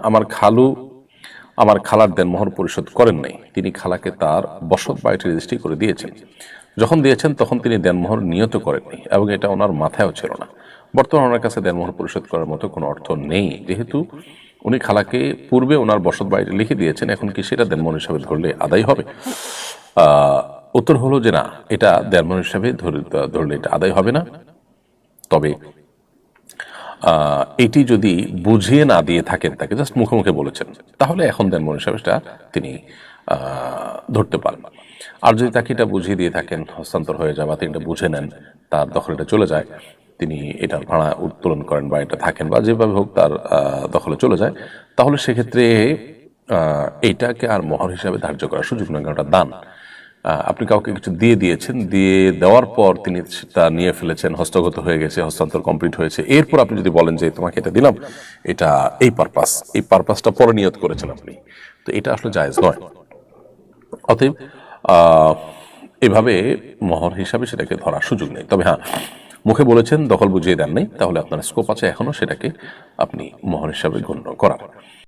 আমার খালু আমার খালার দেনমোহর পরিশোধ করেন নাই। তিনি খালাকে তার বসত বাড়িটি রেজিস্ট্রি করে দিয়েছেন। যখন দিয়েছেন তখন তিনি দেনমোহর নিয়ত করেননি এবং এটা ওনার মাথায়ও ছিল না। বর্তমানে ওনার কাছে দেনমোহর পরিশোধ করার মতো কোনো অর্থ নেই, যেহেতু উনি খালাকে পূর্বে ওনার বসত বাড়িটি লিখে দিয়েছেন। এখন কি সেটা দেনমোহর হিসাবে ধরলে আদায় হবে? উত্তর হলো যে না, এটা দেনমোহর হিসাবে ধরলে এটা আদায় হবে না। তবে এটি যদি বুঝিয়ে না দিয়ে থাকেন, তাকে জাস্ট মুখে মুখে বলেছেন, তাহলে এখন দেনমোহর হিসাবে সেটা তিনি ধরতে পারেন। আর যদি তাকে এটা বুঝিয়ে দিয়ে থাকেন, হস্তান্তর হয়ে যায় বা তিনি এটা বুঝে নেন, তার দখলে চলে যায়, তিনি এটার ভাড়া উত্তোলন করেন বা এটা থাকেন বা যেভাবে হোক তার দখলে চলে যায়, তাহলে সেক্ষেত্রে এইটাকে আর মোহর হিসাবে ধার্য করার সুযোগ নয়, কারণ এটা দান। আপনি কাউকে কিছু দিয়ে দিয়েছেন, দিয়ে দেওয়ার পর তিনি তা নিয়ে ফেলেছেন, হস্তগত হয়ে গেছে, হস্তান্তর কমপ্লিট হয়েছে, এরপর আপনি যদি বলেন যে তোমাকে এটা দিলাম, এটা এই পারপাসটা পরে নিয়ত করেছেন আপনি, তো এটা আসলে জায়েজ নয়। অতএব এভাবে মোহর হিসাবে সেটাকে ধরার সুযোগ নেই। তবে হ্যাঁ, মুখে বলেছেন, দখল বুঝিয়ে দেন নাই, তাহলে আপনার স্কোপ আছে এখনো সেটাকে আপনি মোহর হিসাবে গণ্য করার।